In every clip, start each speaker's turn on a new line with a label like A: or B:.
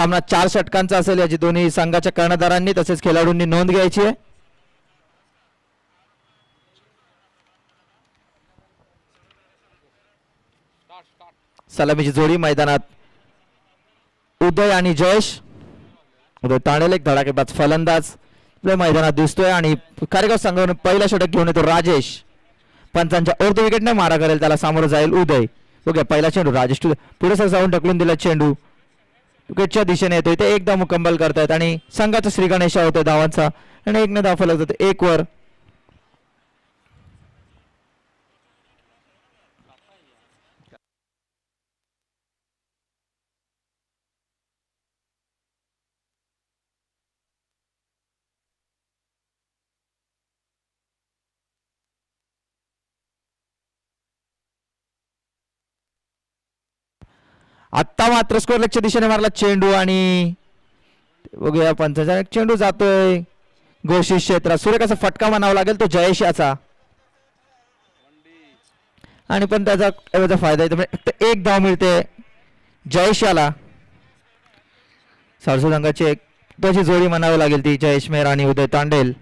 A: सामना 4 षटकांचा असेल याची दोन्ही संघाच्या कर्णधारांनी तसेच खेळाडूंनी नोंद घ्यायची आहे. सलामीची जोडी मैदानात उदय आणि जयेश. उदय तांडेल एक धडाकेबाज फलंदाज मैदानात दिसतोय आणि कार्यक्रम संघाने पहिला षटक घेऊन येतो राजेश. पंचांच्या अर्ध विकेटने मारा करेल त्याला सामोरं जाईल उदय. बघूया पहिला चेंडू राजेश पुढे जाऊन ढकलून दिला चेंडू विकेटच्या दिशेने येतोय ते एकदा मुकंमल करतायत आणि संघाचा श्री गणेशा होतोय धावांचा आणि 1 ने धाव फलक जातो 1 वर. आत्ता मात्र स्कोर लेगच्या दिशेने मारला चेंडू आणि बघूया पंचाचा चेंडू जातोय घोषित क्षेत्रात. सूर्यकाचा फटका म्हणावा लागेल तो जयेश याचा आणि पण त्याचा फायदा आहे फक्त 1 धाव मिळते जयेश याला. सरसू संघाची एक त्याची जोडी म्हणावी लागेल ती जयेश मेहर आणि उदय तांडेल.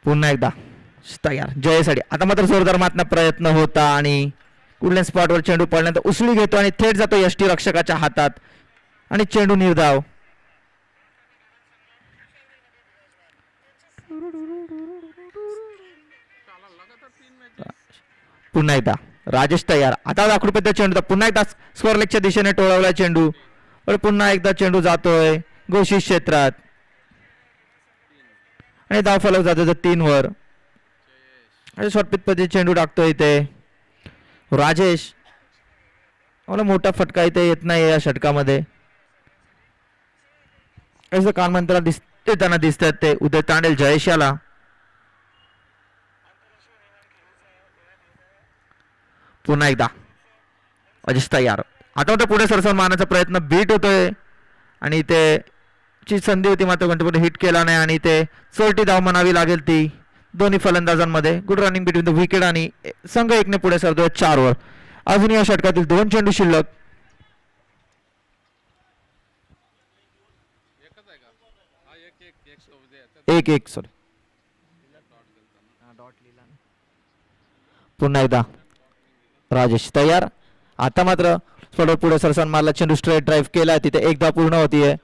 A: पुन्हा एकदा तयार जयसाठी. आता मात्र जोरदार मारण्याचा प्रयत्न होता आणि कुठल्या स्पॉटवर चेंडू पडल्यानंतर उसळी घेतो आणि थेट जातो यष्टी रक्षकाच्या हातात आणि चेंडू निर्धाव. पुन्हा एकदा राजेश तयार. आता दाखवू चेंडू पुन्हा एकदा स्कोअर लेगच्या दिशेने टोळवला चेंडू पुन्हा एकदा चेंडू जातोय घोषित क्षेत्रात आणि धाव फलक जातो 3 वर. शॉर्टपिच पद्धती चेंडू टाकतोय इथे राजेश. मला मोठा फटका इथे येत नाही या षटकामध्ये. कान मंत्राला येताना दिसतात ते उदय तांडेल जयेश याला. पुन्हा एकदा अजिश तयार. आता पुढे सरसवून मारण्याचा प्रयत्न बीट होतोय आणि ते ची संधी होती मात्र घंटेपुढे हिट केला नाही आणि ते चोरटी धाव म्हणावी लागेल ती दोन्ही फलंदाजांमध्ये. Good running between the wicket आणि संघ 1 ने पुढे सरतोय 4 वर. अजून या षटकातील 2 चेंडू शिल्लक. एक सॉरी पुन्हा एकदा राजेश तयार. आता मात्र पुढे सरसन मारला चेंडू स्ट्रेट ड्राईव्ह केला तिथे 1 धाव पूर्ण होतीये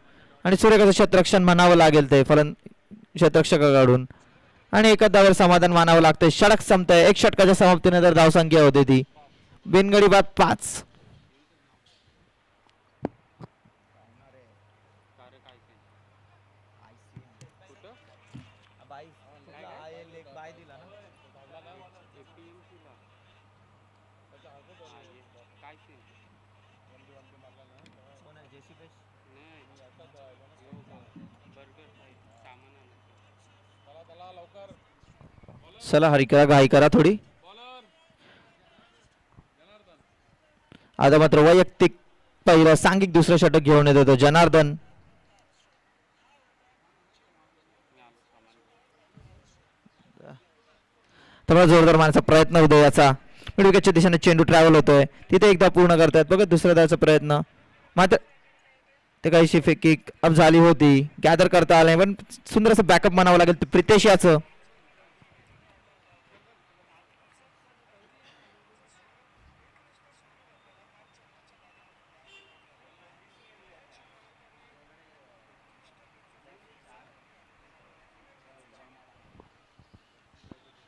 A: आणि सूर्यकाचं क्षेत्ररक्षण म्हणावं लागेल ते क्षेत्ररक्षकाकडून आणि 1 धावावर समाधान मानावं लागतंय. षटक संपतंय. 1 षटकाच्या समाप्तीने तर धावसंख्या होते ती बिनगडी बाद 5. चला हरी करा घाई करा थोडी. आता मात्र वैयक्तिक पहिलं सांघिक दुसरं षटक घेऊन येत होतो जनार्दन. तर जोरदार मारण्याचा प्रयत्न होतो याचा विकेटच्या दिशेने चेंडू ट्रॅव्हल होतोय तिथे 1 धाव पूर्ण करतायत. बघा दुसऱ्या धावाचा प्रयत्न मात्र ते काहीशी किक अप झाली होती गॅदर करता आले पण सुंदर असं बॅकअप म्हणावं लागेल प्रितेश याचं.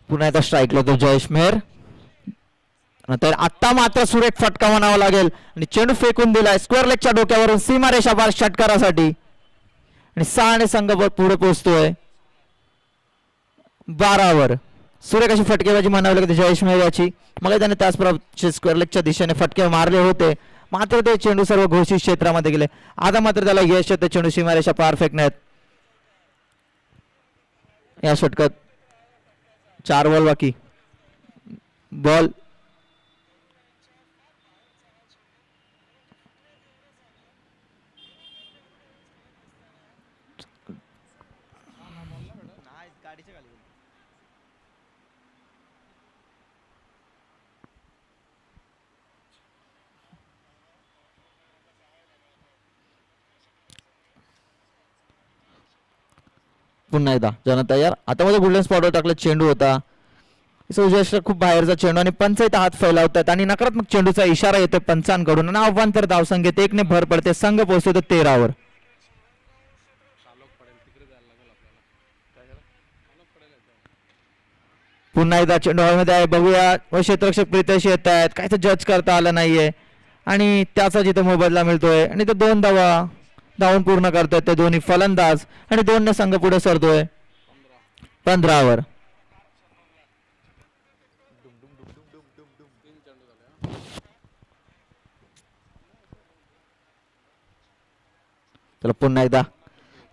A: पुन्हा एकदा स्ट्राईकला तो जयेश मेहर. नंतर आता मात्र सुरेख फटका म्हणावा लागेल आणि चेंडू फेकून दिलाय स्क्वेअर लेगच्या डोक्यावरून सीमारेषा पार षटकारासाठी आणि 6 ने संघ पुढे पोहोचतोय 12 वर. सूर्यकाशी फटकेबाजी म्हणावी लागते जयेश मेहर याची. मग त्याने त्याचप्रमाणे स्क्वेअर लेगच्या दिशेने फटके मारले होते मात्र ते चेंडू सर्व घोषित क्षेत्रामध्ये गेले. आता मात्र त्याला यश येते चेंडू सीमारेषा पार फेकण्यात. या षटकात 4 बॉल बाकी. बॉल पुन्हा एकदा जन तयार. आता मध्ये गोल्डन स्पॉटवर टाकला चेंडू होता. खूप बाहेरचा चेंडू आणि पंच इथं हात फैलावतात आणि नकारात्मक चेंडूचा इशारा येतोय पंचांकडून आणि आव्हान तर धावसंख्येत 1 ने भर पडते. संघ पोहोचतो 13 वर. पुन्हा एकदा चेंडू हवेमध्ये आहे. बघूया व क्षेत्ररक्षक प्रितेश येत आहेत. काय तर जज करता आलं नाहीये आणि त्याचा जिथे मोबदला मिळतोय आणि तो 2 धावून पूर्ण करतोय ते दोन्ही फलंदाज आणि 2 ने संघ पुढे सरतोय 15 वर. चला पुन्हा एकदा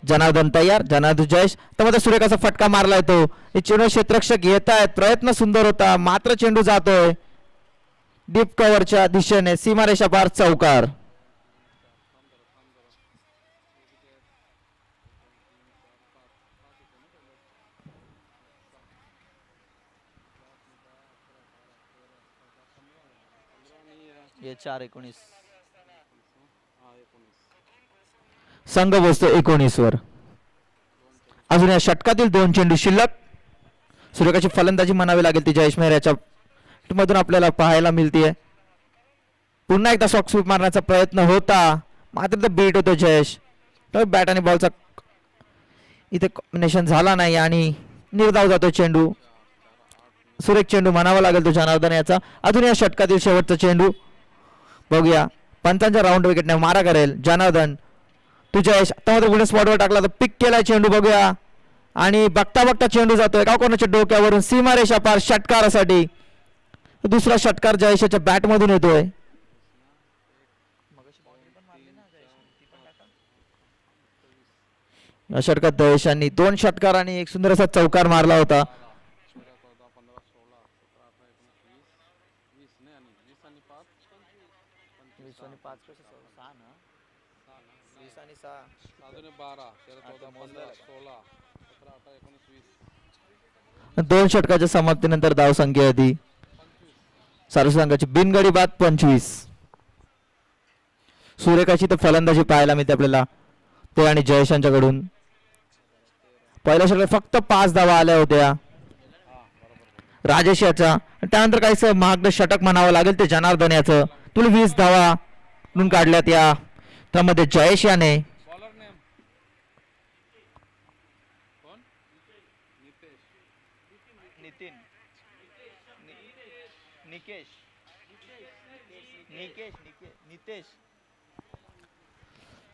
A: जनार्दन तयार. जनार्दन जयेश तर मध्ये सुरेखाचा फटका मारलाय तो. चेंडू क्षेत्ररक्षक येत आहेत. प्रयत्न सुंदर होता मात्र चेंडू जातोय डीप कव्हरच्या दिशेने. सीमारेषा पार चौकार. ये 4-19 संघ बसतो 19 वर. अजून या षटकातील 2 चेंडू शिल्लक. सुरेखाची फलंदाजी म्हणावी लागेल ती जयेश मेहराच्या मधून आपल्याला पाहायला मिळते. पुन्हा एकदा सॉक स्वीप मारण्याचा प्रयत्न होता मात्र बीट होतो जयेश. तर बॅट आणि बॉलचा इथे कॉम्बिनेशन झाला नाही आणि निर्धाव जातो चेंडू. सुरेख चेंडू म्हणावा लागेल तो जनार्दन याचा. अजून या षटकातील शेवटचा चेंडू बघूया. पंचांच्या राऊंड विकेटने मारा करेल जनार्दन. तू जयेश आता मात्र गुन्हे स्पॉटवर टाकला तर पिक केलाय चेंडू. बघूया आणि बघता बघता चेंडू जातोय का कोणाच्या डोक्यावरून सीमारेषा पार षटकारासाठी. दुसरा षटकार जयेशाच्या बॅट मधून येतोय. या षटकात जयेशांनी 2 षटकार आणि एक सुंदर असा चौकार मारला होता. दोन षटकाच्या समाप्तीनंतर धाव संख्या होती सारस्वत संघाची बिनगडी बाद 25. सुरेखाची तर फलंदाजी पाहायला मिळते आपल्याला ते आणि जयेशांच्याकडून. पहिल्या षटकात फक्त 5 धावा आल्या होत्या राजेश याचा. त्यानंतर काहीच महागड षटक म्हणावं लागेल ते जनार्दन याचं. तुला 20 धावा काढल्यात या. त्यामध्ये जयेश याने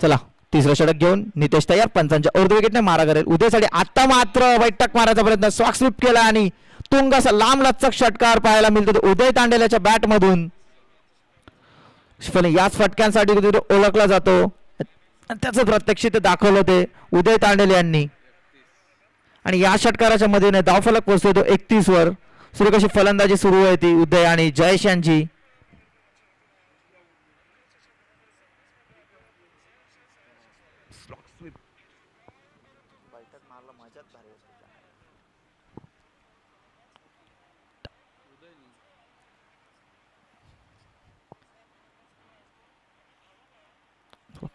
A: चला तिसरं षटक घेऊन नितेश तयार. पंचांच्या अर्ध विकेटने मारा करेल उद्यासाठी. आता मात्र बैठक मारायचा प्रयत्न स्वाक स्वीप केला आणि तुंग असा लांब लचक षटकार पाहायला मिळतो उदय तांडेल्याच्या बॅट मधून. याच फटक्यांसाठी ओळखला जातो त्याचं प्रत्यक्षित दाखवलं ते उदय तांडेल यांनी. आणि या षटकाराच्या मधून धावफलक पोहोचतो तो 31 वर. सुरेखाची फलंदाजी सुरू आहे ती उदय आणि जयेश यांची.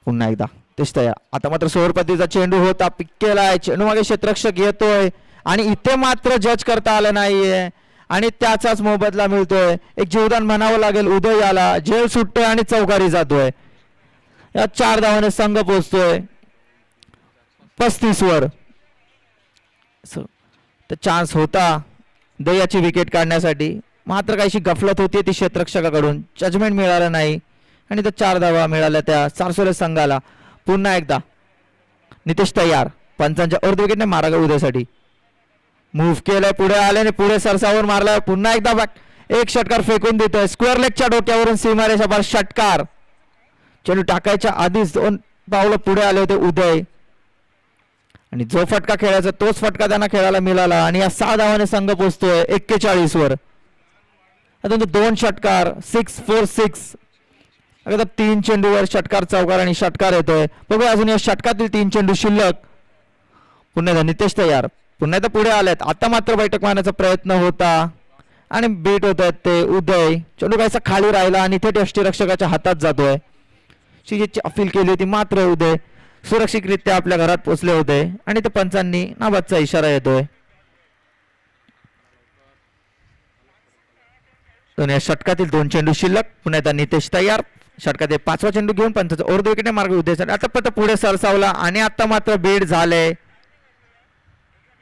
A: पुन्हा एकदा तेच तयार. आता मात्र सोरपतीचा चेंडू होता पिक केलाय. चेंडू मागे क्षेत्ररक्षक येतोय आणि इथे मात्र जज करता आलं नाहीये आणि त्याचाच मोबदला मिळतोय. एक जीवदान म्हणावं लागेल उदय याला. झेल सुटतोय आणि चौकारी जातोय. या 4 धावाने संघ पोहोचतोय 35 वर. तर चान्स होता दयाची विकेट काढण्यासाठी मात्र काहीशी गफलत होती ती क्षेत्ररक्षकाकडून. जजमेंट मिळालं नाही आणि त्या 4 धावा मिळाल्या त्या सारसोले संघाला. पुन्हा एकदा नितेश तयार. पंचांच्या अर्ध विकेटने मारा उद्यासाठी मूव्ह केलंय. पुढे आल्याने पुढे सरसावर मारलाय. पुन्हा एकदा एक षटकार फेकून देतोय. स्क्वेअर लेगच्या डोक्यावरून सीमारेषा पार षटकार. चेंडू टाकायच्या आधीच 2 पावलं पुढे आले होते उदय आणि जो फटका खेळायचा तोच फटका त्यांना खेळायला मिळाला आणि या 6 धावाने संघ पोहोचतोय 41 वर. आता 2 षटकार 6-4-6. आता 3 चेंडूवर षटकार चौकार आणि षटकार येतोय. बघूया अजून या षटकातील 3 चेंडू शिल्लक. पुन्हा नितेश तयार. पुन्हा एकदा पुढे आलेत. आता मात्र बैठक मारण्याचा प्रयत्न होता आणि बीट होत आहेत ते उदय. चेंडू काहीसा खाली राहिला आणि थेट यष्टीरक्षकाच्या हातात जातोय. शिजेची अपील केली होती मात्र उदय सुरक्षितरित्या आपल्या घरात पोहोचले होते आणि ते पंचांनी नाबादचा इशारा येतोय. या षटकातील 2 चेंडू शिल्लक. पुन्हा एकदा नितेश तयार. षटकात 5वा चेंडू घेऊन पंचाचा अर्ध विकेट मार्ग उद्देश आता पत पुढे सरसावला आणि आता मात्र बीड झाले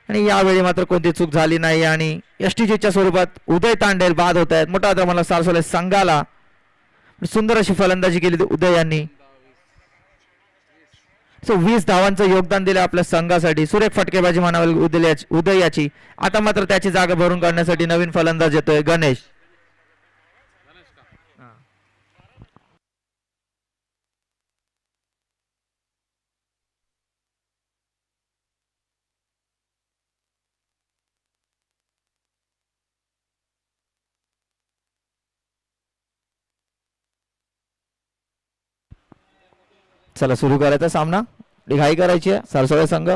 A: आणि यावेळी मात्र कोणती चूक झाली नाही आणि एसटीजीच्या स्वरूपात उदय तांडेल बाद होत आहेत. मोठा आक्रमणाला सारसवले संघाला. सुंदर अशी फलंदाजी केली उदय यांनी. 20 धावांचं योगदान दिलं आपल्या संघासाठी. सुरेख फटकेबाजी म्हणावी उदय याची. आता मात्र त्याची जागा भरून काढण्यासाठी नवीन फलंदाज येतोय गणेश. चला सुरू करायचा सामना. घाई करायची आहे सारसवळे संघ.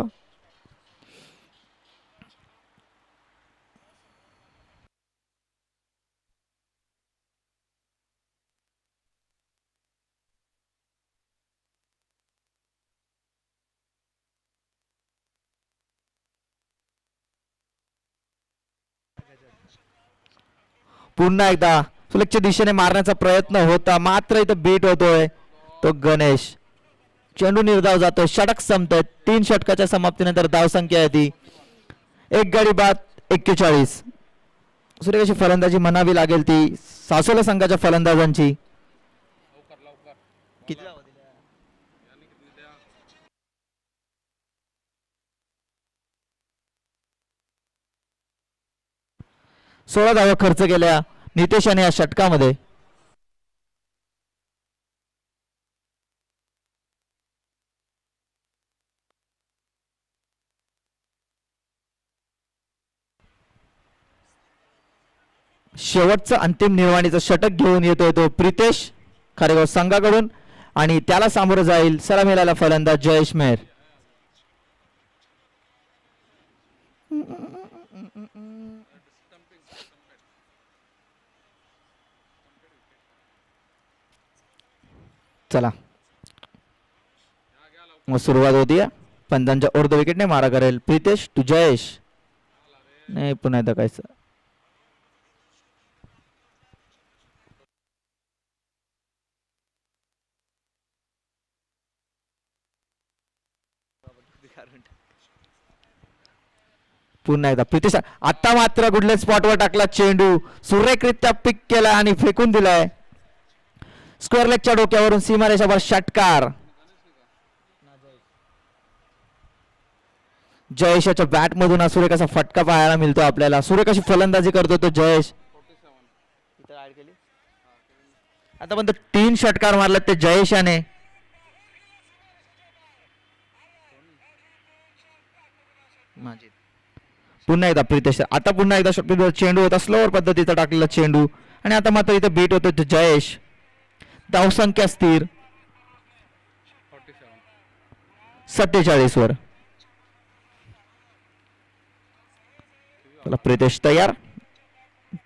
A: पुन्हा एकदा सुलक्षच्या दिशेने मारण्याचा प्रयत्न होता मात्र इथं बीट होतोय तो गणेश. चेंडू निर्धाव जातोय. षटक संपतोय. 3 षटकाच्या समाप्तीनंतर धावसंख्या आहे ती 1 गडी बाद 41. सुरेख फलंदाजी म्हणावी लागेल ती सासोला संघाच्या फलंदाजांची. किती 16 धावा खर्च केल्या नितेश याने या षटकामध्ये. शेवटचं अंतिम निर्वाणीचं षटक घेऊन येतोय तो प्रितेश खारेगाव संघाकडून आणि त्याला सामोरं जाईल सलामीला फलंदाज जयेश मेहर. चला मग सुरुवात होतीये. पंचांच्या अर्ध विकेटने मारा करेल प्रितेश टू जयेश. नाही पुन्हा एकदा काय पुन्हा एकदा प्रितेश. आता मात्र गुडले स्पॉटवर टाकला चेंडू. सुरेखरित्या पिक केला आणि फेकून दिलाय. स्क्वेअर लेगच्या डोक्यावरून सीमारेषावर षटकार. जयेश याच्या बॅट मधून हा सुरेख असा फटका पाहायला मिळतो आपल्याला. सुरेख अशी फलंदाजी करतो तो जयेश. आतापर्यंत 3 षटकार मारले ते जयेश याने. पुन्हा एकदा प्रितेश. आता पुन्हा एकदा चेंडू होता स्लोअर पद्धतीचा टाकलेला चेंडू आणि आता मात्र इथे बीट होतो जयेश. धावसंख्या स्थिर 47 वर. प्रितेश तयार.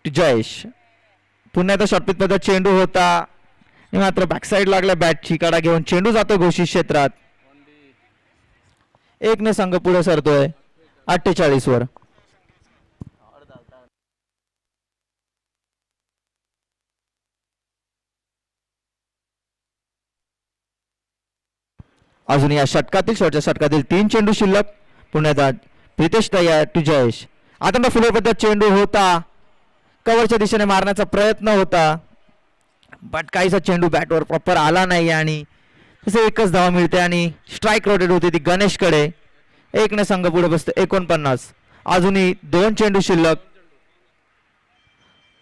A: जयेश पुन्हा एकदा शॉर्टपिच मध्ये चेंडू होता मात्र बॅकसाइड लागला बॅटची कडा घेऊन. चेंडू जातो घोषित क्षेत्रात. 1 ने संघ पुढे सरतोय 48 वर. अजून या षटकातील शेवटच्या षटकातील 3 चेंडू शिल्लक. पुण्यात प्रितेश तयार टू जयेश. आता फुले पद्धत चेंडू होता. कव्हरच्या दिशेने मारण्याचा प्रयत्न होता बट काहीसा चेंडू बॅटवर प्रॉपर आला नाही आणि तसे 1च धावा मिळते आणि स्ट्राईक रोटेट होते ती गणेशकडे. 1 ने संघ पुढे बसतो 49. अजूनही 2 चेंडू शिल्लक.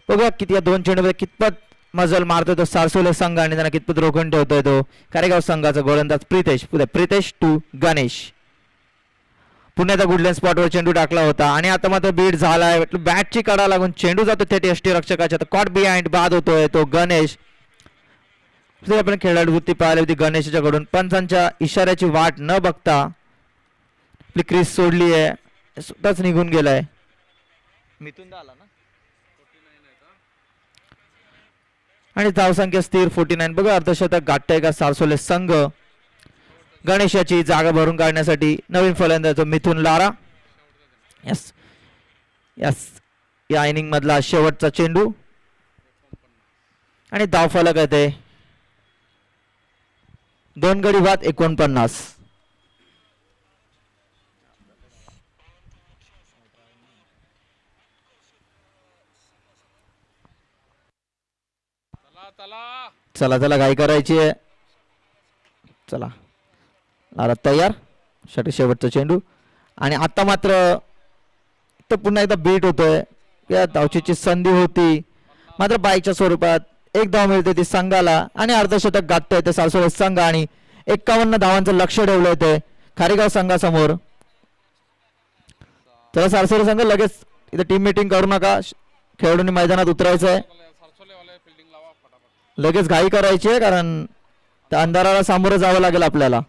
A: बघा किती या 2 चेंडू कितपत मजल मारतोय तो सारसोले संघ आणि त्यांना कितपत रोखून ठेवतोय तो कारेगाव संघाचा गोलंदाज प्रितेश. प्रितेश टू गणेश. पुण्याचा गुडलँड स्पॉटवर चेंडू टाकला होता आणि आता मात्र बीट झालाय. बॅटची कडा लागून चेंडू जातो थेट यष्टी रक्षकाच्या. कॉट बिहाइंड बाद होतोय तो गणेश. आपण खेळाडू वृत्ती पाहिली होती गणेशच्या कडून. पंचांच्या इशाऱ्याची वाट न बघता आपली क्रीज सोडली आहे. स्वतःच निघून गेलाय. मिथून आला ना आणि धावसंख्या स्थिर 49. बघा अर्धशतक गाठतंय का सारसोले संघ. गणेशाची जागा भरून काढण्यासाठी नवीन फलंदाज मिथुन लारा. यस यस, या इनिंग मधला शेवटचा चेंडू आणि धाव फलक येते 2 गडी बाद 49. चला चला घाई करायची आहे. चला लारा तयार. शेवटचा चेंडू आणि आता मात्र तर पुन्हा एकदा बीट होतोय. या धावचीची संधी होती मात्र बाईकच्या स्वरूपात एक धाव मिळते ती संघाला आणि अर्धशतक गाठतोय ते सारसोळे संघ आणि 51 धावांचं लक्ष ठेवलं ते खारेगाव संघासमोर. तर सारसोळे संघ लगेच इथे टीम मीटिंग करू नका. खेळाडूंनी मैदानात उतरायचं आहे. लगेच घाई करायची आहे कारण त्या अंधाराला सामोरं जावं लागेल आपल्याला.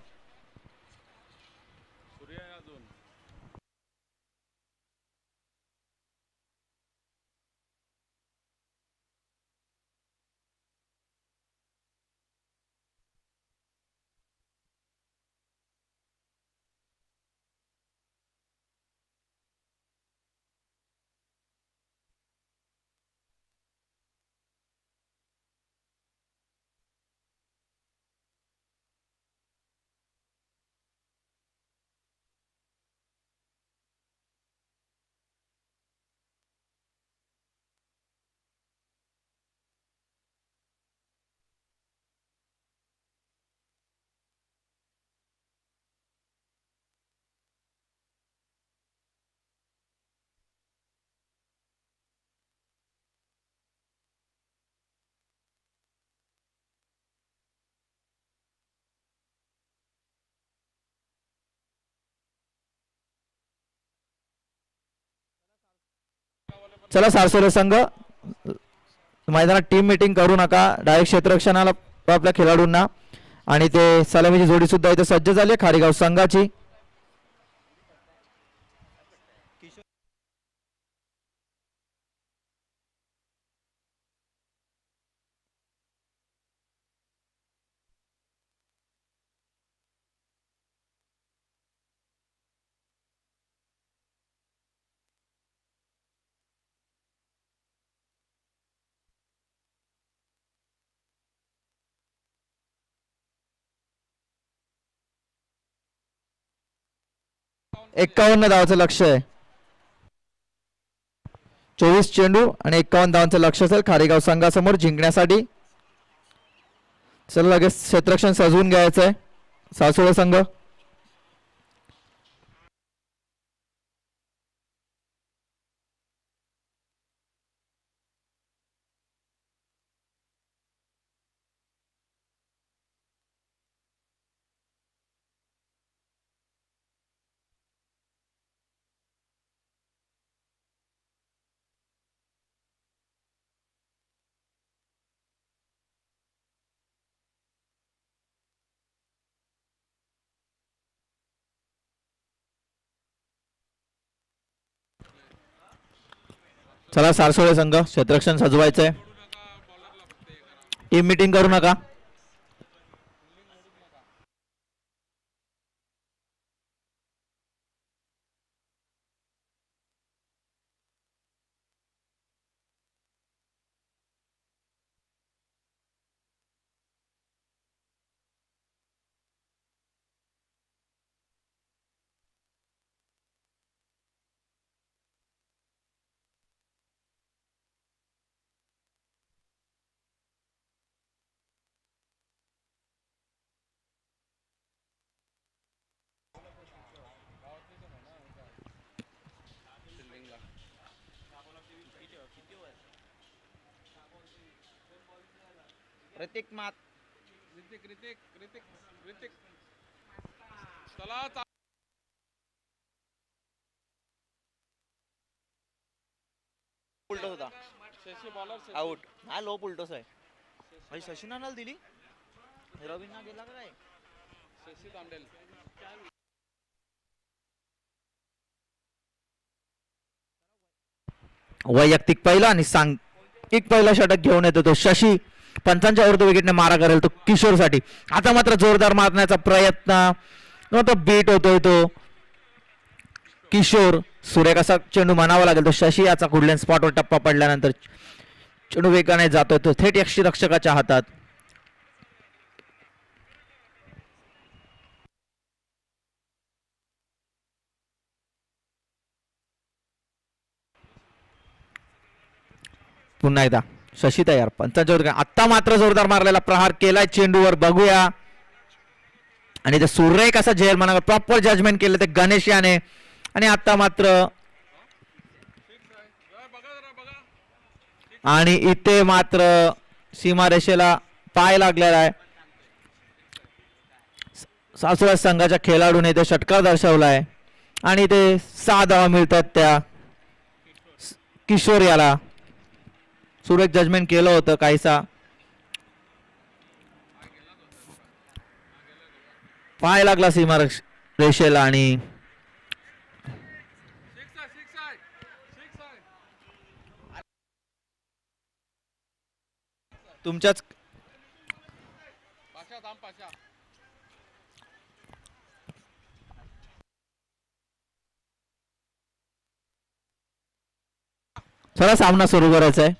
A: चला सारसोले संघ मैदानात टीम मीटिंग करू नका. डायरेक्ट क्षेत्ररक्षणाला आपल्या खेळाडूंना आणि ते सलामीची जोडी सुद्धा इथे सज्ज झाली आहे खारेगाव संघाची. एकावन्न धावाचं लक्ष आहे. 24 चेंडू आणि 51 धावांचं लक्ष असेल खारेगाव संघासमोर जिंकण्यासाठी. चला लगेच क्षेत्ररक्षण सजवून घ्यायचंय सासोळे संघ. चला सारसोळे संघ क्षेत्ररक्षण सजवायचंय. टीम मीटिंग करू नका. ऋतिक मात ऋतिक चला उलटो होता शशी बॉलर आउट. हा लो उलटोस आहे भाई. शशी नानाला दिली रवींना गेला काय शशी तांडेल. वैयक्तिक पहिला आणि सांघिक पहिला षटक घेऊन येतो तो शशी पंचांच्या अर्ध विकेटने मारा करेल तो किशोरसाठी. आता मात्र जोरदार मारण्याचा प्रयत्न, तो बीट होतोय तो किशोर. सुरेख असा चेंडू म्हणावा लागेल तो शशी याचा कुठल्या स्पॉटवर टप्पा पडल्यानंतर चेंडू वेगाने जातोय तो थेट यष्टीरक्षकाच्या हातात. पुन्हा एकदा शशी तयार. पंचांच्या आत्ता मात्र जोरदार मारलेला प्रहार केलाय चेंडूवर, बघूया. आणि ते सुरेख असा झेल म्हणा प्रॉपर जजमेंट केलं ते गणेश याने. आणि आता मात्र आणि इथे मात्र सीमारेषेला पाय लागलेला आहे. सासुराज संघाच्या खेळाडूने ते षटकार दर्शवलाय आणि ते 6 धावा मिळतात त्या किशोर याला. सुरेख जजमेंट केलं होतं काहीसा, पाय लागला सीमा रेषेला. आणि तुमच्याच चला सामना सुरू करायचा आहे.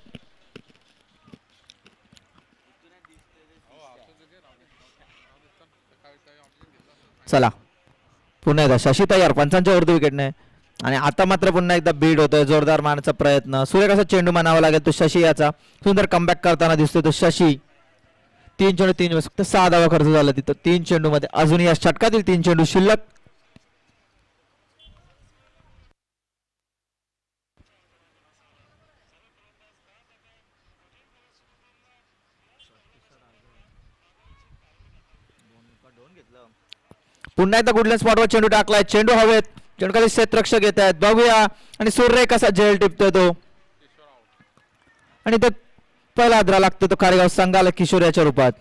A: चला पुन्हा एकदा शशी तयार पंचांच्या अर्ध विकेटने. आणि आता मात्र पुन्हा एकदा बीड होतोय, जोरदार मारण्याचा प्रयत्न. सुरेख असा चेंडू म्हणावा लागेल तो शशी याचा. सुंदर कमबॅक करताना दिसतोय तो शशी. 3 चेंडू 3 फक्त 6 धावा खर्च झाला तिथं 3 चेंडू मध्ये. अजून या षटकातील 3 चेंडू शिल्लक. पुन्हा एकदा गुडलँड स्पॉटवर चेंडू टाकलाय, चेंडू हवेत, चेंडू खाली क्षेत्ररक्षक येत आहेत, बघूया. आणि सूर्य कसा झेल टिपतोय तो. आणि तो पहिला हादरा लागतो तो कारेगाव संघाला किशोर याच्या रूपात.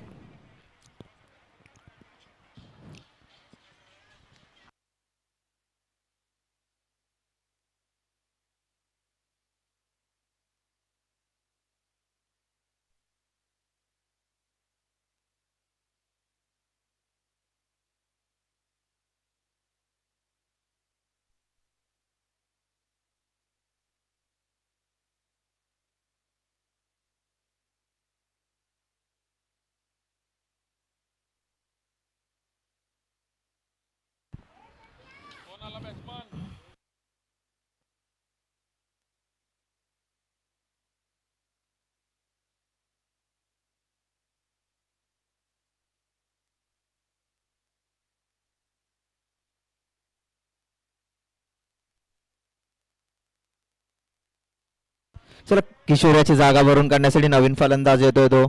A: चला किशोराची जागा भरून काढण्यासाठी नवीन फलंदाज येतोय तो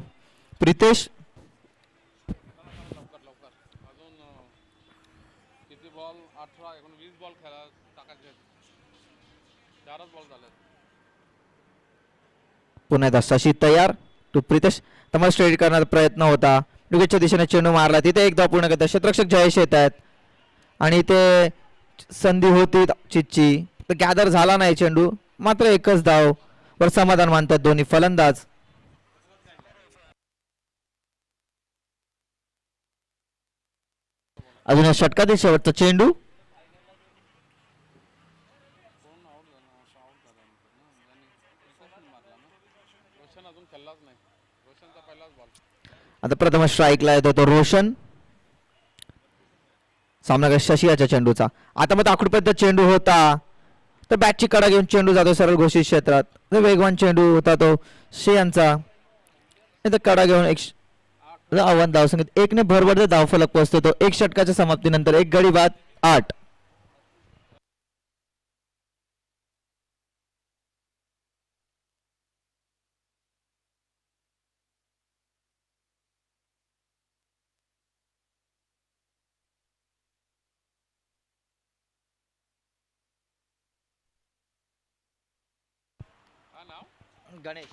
A: प्रितेश. पुन्हा एकदा शशी तयार टू प्रितेश. तुम्हाला स्ट्रेट करण्याचा प्रयत्न होता, विकेटच्या दिशेने चेंडू मारला, तिथे एकदा पूर्ण करतात क्षेत्ररक्षक जयेश येत आहेत. आणि ते संधी होती चिच्ची तर गॅदर झाला नाही चेंडू, मात्र एकच धाव वर समाधान मानतात दोन्ही फलंदाज. अजून या षटकातील शेवटचा चेंडू. आता प्रथम स्ट्राईकला येतो तो रोशन. सामना शशी याच्या चेंडूचा. आता मग आखूडपर्यंत चेंडू होता तर बॅटची कडा घेऊन चेंडू जातो सरळ घोषित क्षेत्रात. वेगवान चेंडू होता तो शे यांचा. कडा घेऊन आव्हान धावसंख्येत 1 ने भरभरते धावफलक पोहोचतो तो. 1 षटकाच्या समाप्तीनंतर 1 गडी बाद 8. गणेश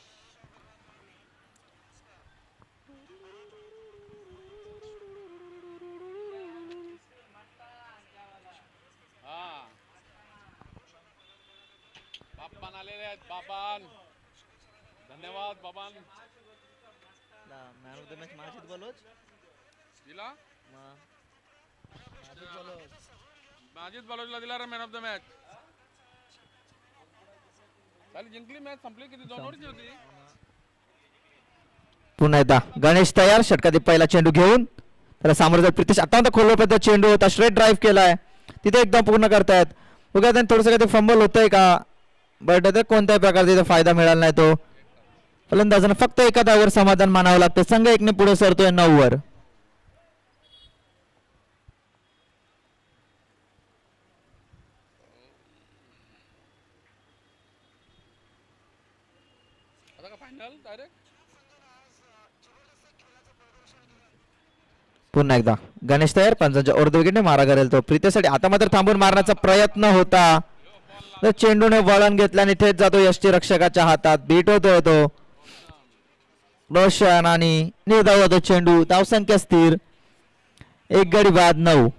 B: बाबान आलेले आहेत. बाबान धन्यवाद Baban.
A: Man of the match Majid Baloch
B: दिला
A: माजिद बलोच
B: माजिद बलोचला दिला रे मॅन ऑफ द मॅच. चालेल जिंकली मॅच संपली किती 2 ओव्हरची होती.
A: पुन्हा एकदा गणेश तयार षटकातील पहिला चेंडू घेऊन त्याला सामोरं जात प्रितेश आता खोलवर चेंडू होता स्ट्रेट ड्राईव्ह केलाय तिथे एकदम पूर्ण करतायत बघा त्यांनी थोडंसं काही फंबल होतंय का बट कोणत्याही प्रकारचा तिथे फायदा मिळाला नाही तो फलंदाजांना फक्त एका धावेवर समाधान मानावं लागतं संघ एकने पुढे सरतोय 9 वर.
B: आता का फायनल डायरेक्ट
A: पुन्हा एकदा गणेश तयार पंचांच्या अर्ध विकेटने मारा करेल तो प्रितेसाठी आता मात्र थांबून मारण्याचा प्रयत्न होता चेंडूने वळण घेतल्याने थेट जातो यष्टी रक्षकाच्या हातात बीट होतोय तो रोशन आणि निर्धाव होतो चेंडू धावसंख्या स्थिर 1 गडी बाद 9.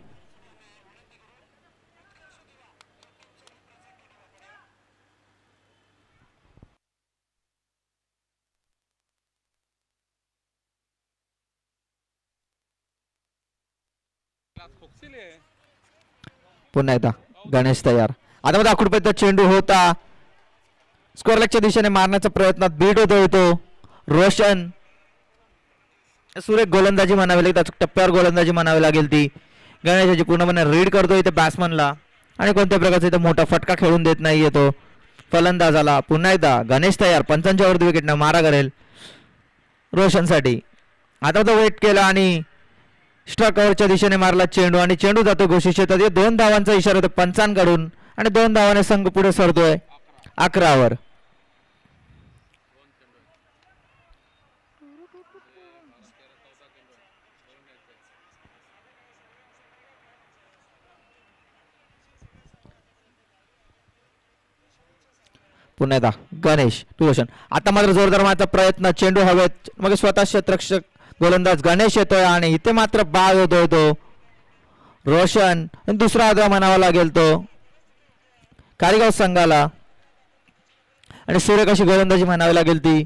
A: पुन्हा एकदा गणेश तयार आता मध्ये आखूडपर्यंत चेंडू होता स्कोअर लेगच्या दिशेने मारण्याचा प्रयत्नात बीट होतोय तो रोशन सुरेख गोलंदाजी म्हणावी लागेल टप्प्यावर गोलंदाजी म्हणावी लागेल ती गणेशाची पूर्णपणे रीड करतोय इथे बॅट्समनला आणि कोणत्या प्रकारचा इथे मोठा फटका खेळून देत नाहीये तो फलंदाजाला. पुन्हा एकदा गणेश तयार पंचांच्या अर्ध विकेटनं मारा करेल रोशनसाठी आता तो वेट केला आणि स्ट्रायकरच्या दिशेने मारला चेंडू आणि चेंडू जातो घोषित क्षेत्रात 2 धावांचा इशारा होतो पंचांकडून आणि 2 धावाने संघ पुढे सरतोय 11 वर. पुन्हा एकदा गणेश रोशन आता मात्र जोरदार मारण्याचा प्रयत्न चेंडू हवेत मग स्वतः क्षेत्ररक्षक गोलंदाज गणेश येतोय आणि इथे मात्र बाद होतोय तो रोशन दुसरा आदरा म्हणावा लागेल तो कारेगाव संघाला आणि सुरेख अशी गोलंदाजी म्हणावी लागेल ती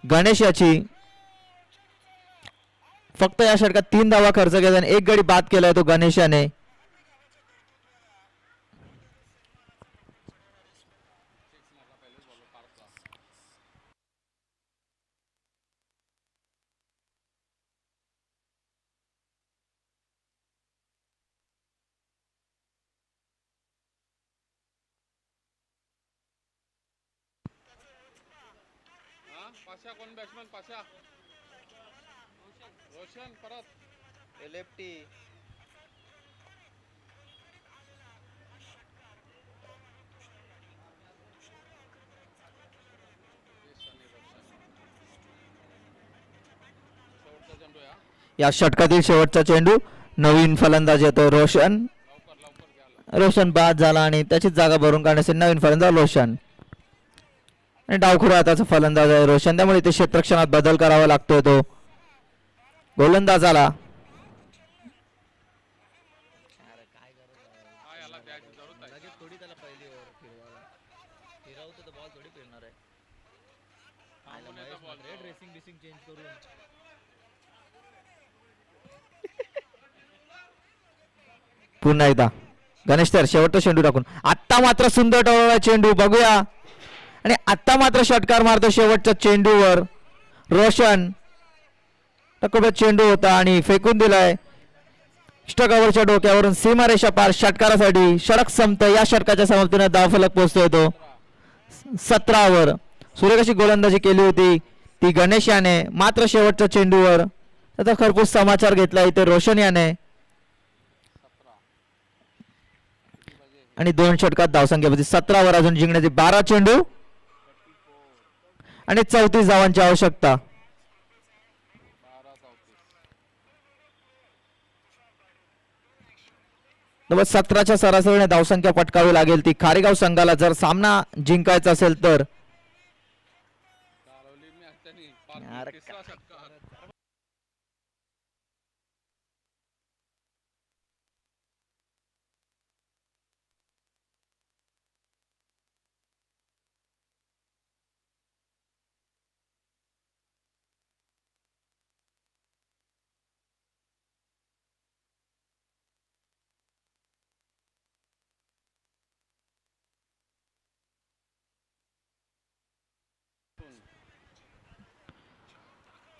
A: गणेश याची फक्त या षटकात 3 धावा खर्च केला आणि 1 गडी बाद केलाय तो गणेशाने.
B: पाशा कोण बॅट्समन पाशा रोशन परत
A: लेफ्टी या षटकातील शेवटचा चेंडू नवीन फलंदाज येतो रोशन रोशन बाद झाला आणि त्याचीच जागा भरून काढण्याचे नवीन फलंदाज रोशन आणि डावखुरा हाताचा फलंदाज आहे रोशन त्यामुळे इथे क्षेत्ररक्षणात बदल करावा लागतोय तो गोलंदाजाला. पुन्हा एकदा गणेश तर शेवटचा चेंडू टाकून आत्ता मात्र सुंदर टळवला चेंडू बघूया आणि आत्ता मात्र षटकार मारतो शेवटच्या चेंडूवर रोशन चेंडू होता आणि फेकून दिलाय स्टकावरच्या डोक्यावरून सीमारेषा पार षटकारासाठी षटक संपतं या षटकाच्या समाप्तीने धावफलक पोहोचतोय तो 17 वर. सुरेख अशी गोलंदाजी केली होती ती गणेश याने मात्र शेवटच्या चेंडूवर त्याचा खरपूस समाचार घेतला इथे रोशन याने आणि 2 षटकात धावसंख्या 17 वर अजून जिंकण्याचे 12 चेंडू आणि 34 धावांची आवश्यकता. 17च्या सरासरीने धावसंख्या पटकावी लागेल ती खारेगाव संघाला जर सामना जिंकायचा असेल तर.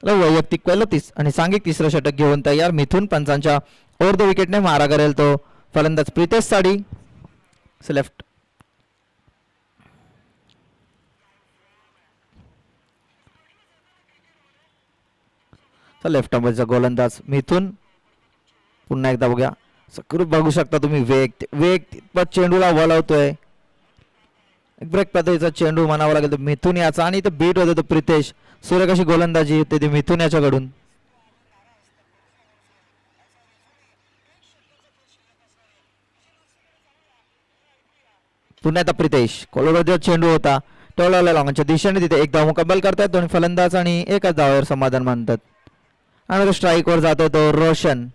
A: वैयक्तिक पहिलं आणि सांघिक तिसरं षटक घेऊन तयार मिथून. पंचांच्या ओव्हर द विकेटने मारा करेल तो फलंदाज प्रितेश साडी लेफ्ट. लेफ्ट नंबरचा गोलंदाज मिथून. पुन्हा एकदा बघूया सकृत बघू शकता तुम्ही वेग वेग चेंडूला वळवतोय. ब्रेक पद्धतीचा चेंडू म्हणावा लागेल तो मिथून याचा आणि इथं बीट होते तो प्रितेश. सूर्यकाशी गोलंदाजी होते ती मिथून याच्याकडून. पुन्हा आता प्रितेश कोलवरचा चेंडू होता टोळवला लॉंगच्या दिशेने तिथे एक धाव मुकब्बल करतात दोन्ही फलंदाज आणि एकाच धावावर समाधान मानतात. आणि स्ट्राईक वर जातो तो रोशन.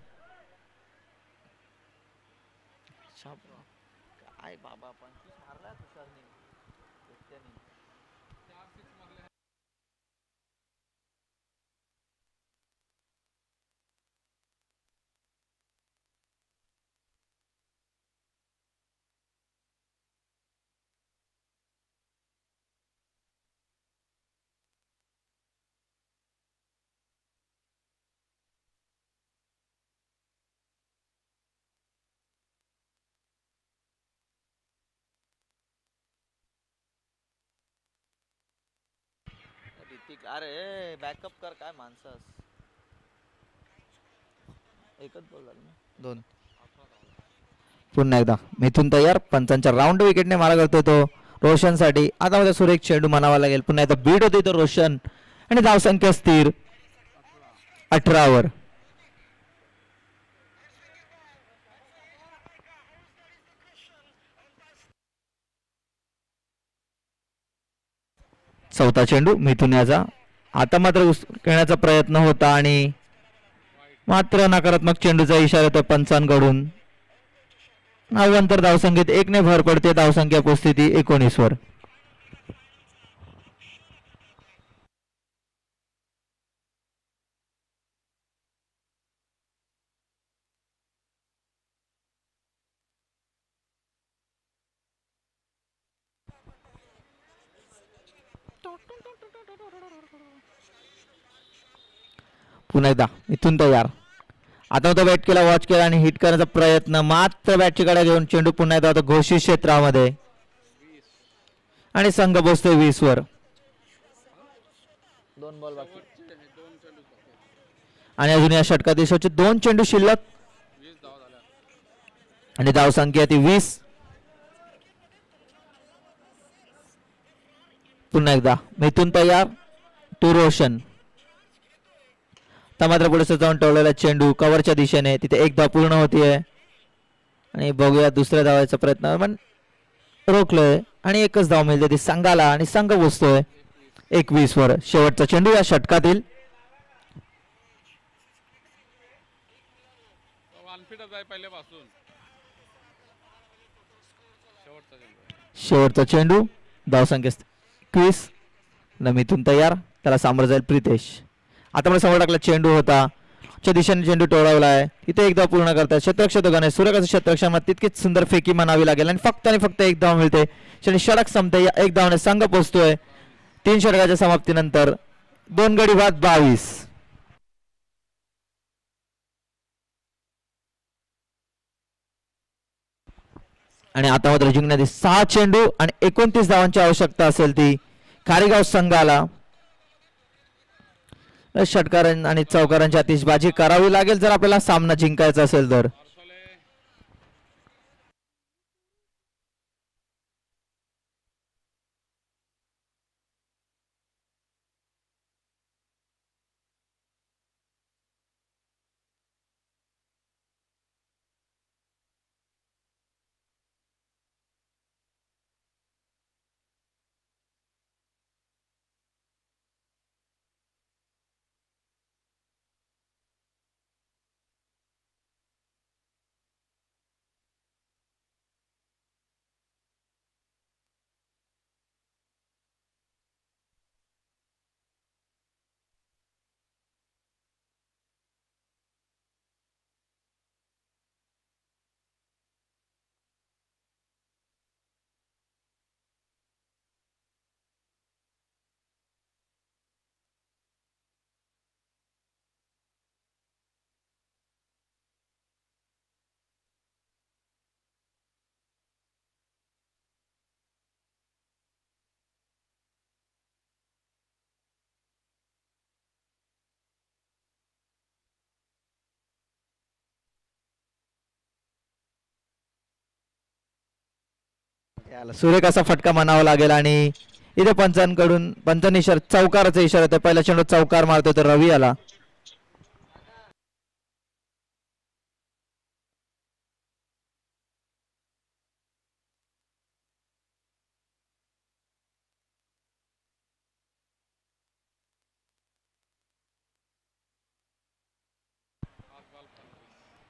A: अरे बॅकअप कर काय माणसास. एकच बॉल झाला ना दोन. पुन्हा एकदा मिथून तयार. पंचांच्या राऊंड विकेटने मारा करतो तो रोशन साठी. आता मध्ये सुरेख चेंडू म्हणावा लागेल. पुन्हा एकदा बीट होती तो रोशन आणि धावसंख्या स्थिर 18 वर. चौथा चेंडू मिथून याचा. आता मात्र खेळण्याचा प्रयत्न होता आणि मात्र नकारात्मक चेंडूचा इशारा येतो पंचांकडून. नंतर धावसंख्येत 1 ने भर पडते. धावसंख्या उपस्थिती 19 वर. पुन्हा एकदा इथून तयार. आता तो बॅट केला वॉच केला आणि हिट करण्याचा प्रयत्न मात्र बॅटची कडे घेऊन चेंडू पुन्हा एकदा होता घोषित क्षेत्रामध्ये आणि संघ पोहोचतोय 20 वर. 2 बॉल बाकी आणि अजून या षटकात देशाचे 2 चेंडू शिल्लक आणि धावसंख्या ती 20. पुन्हा एकदा मिथून तयार टू रोशन. मात्र पुढे जाऊन टोळलेला चेंडू कव्हरच्या दिशेने तिथे एक धाव पूर्ण होतीये आणि बघूया दुसऱ्या धावाचा प्रयत्न पण रोखलोय आणि एकच धाव मिळते ती संघाला आणि संघ पोचतोय 21 वर. शेवटचा चेंडू या षटकातील. शेवटचा चेंडू धावसंख्या 21. मिथून तयार. त्याला सामोरं जाईल प्रितेश. आता मला समोर टाकला चेंडू होता च्या दिशेने चेंडू टोळवला आहे. इथे एक धाव पूर्ण करतात शतरक्षक सूर्यकाचं शतरक्षामध्ये तितकीच सुंदर फेकी म्हणावी लागेल आणि फक्त एक धाव मिळते. षटक संपते. एक धावने संघ पोहोचतोय 3 षटकाच्या समाप्तीनंतर 2 गडी बाद 22. आणि आता मात्र जिंकण्यासाठी 6 चेंडू आणि 29 धावांची आवश्यकता असेल ती कारेगाव संघाला. षटकार आणि चौकारांची आतिषबाजी करावी लागेल जर आपल्याला सामना जिंकायचा असेल तर. याला सुरेख असा फटका म्हणावा लागेल आणि इथे पंचांनी चौकाराचा इशारा येतो. पहिला चेंडू चौकार मारतोय तर रवी आला.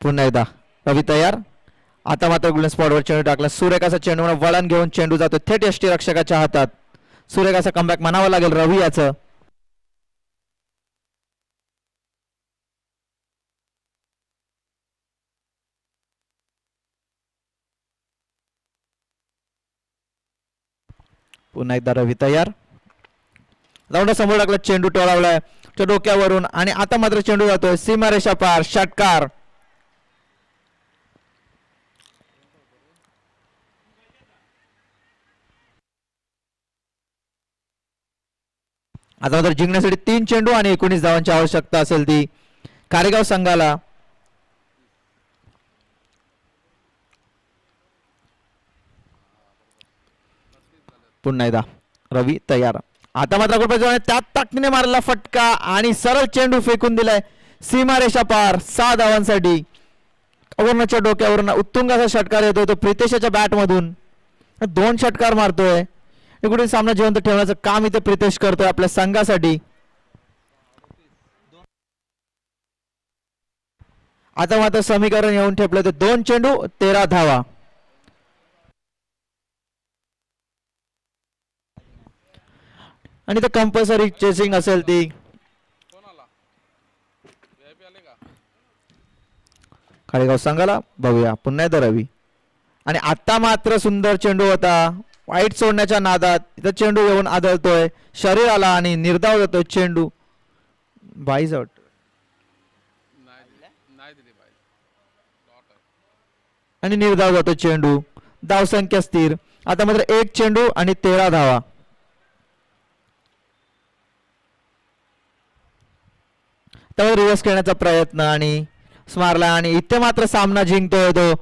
A: पुन्हा एकदा रवी तयार. आता मात्र गोल्डन स्पॉटवर चेंडू टाकला. सुरेखाचा चेंडू वळण घेऊन चेंडू जातो थेट यष्टीरक्षकाच्या हातात. सुरेखाचा कमबॅक म्हणावा लागेल रवी याचं. पुन्हा एकदा रवी तयार. लावून समोर टाकला चेंडू टोळावलाय डोक्यावरून आणि आता मात्र चेंडू जातोय सीमारेषा पार. षटकार. आता मात्र जिंकण्यासाठी 3 चेंडू आणि 19 धावांची आवश्यकता असेल ती कारेगाव संघाला. पुन्हा एकदा रवी तयार. आता मात्र त्यात ताकदीने मारला फटका आणि सरळ चेंडू फेकून दिलाय सीमारेषा पार 6 धावांसाठी. अवरणाच्या डोक्यावरून उत्तुंग असा षटकार येतोय तो प्रितेशच्या बॅट मधून. 2 षटकार मारतोय. कुठे सामना जिवंत ठेवण्याचं काम इथे प्रितेश करतोय आपल्या संघासाठी. आता मात्र समीकरण येऊन ठेपलं ते 2 चेंडू 13 धावा. आणि ते कंपल्सरी चेसिंग असेल ती. काळेगाव संघाला बघूया पुन्हा एकदा रवी. आणि आता मात्र सुंदर चेंडू होता. वाईट सोडण्याच्या नादात इथं चेंडू येऊन आदळतोय शरीराला आणि निर्धाव जातोय चेंडू. बाईज आउट आणि निर्धाव जातो चेंडू. धावसंख्या स्थिर. आता मात्र 1 चेंडू आणि 13 धावा. त्यावर रिव्हर्स खेळण्याचा प्रयत्न आणि स्मारला आणि इथे मात्र सामना जिंकतोय तो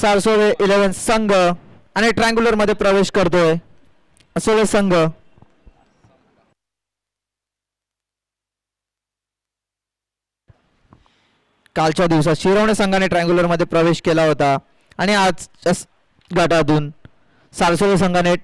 A: सारसोळे 11 संघ आणि ट्रँग्युलर मध्ये प्रवेश करतोय असोळे संघ. कालच्या दिवसात शिरवणे संघाने ट्रँग्युलर मध्ये प्रवेश केला होता आणि आज गटातून सारसोळे संघाने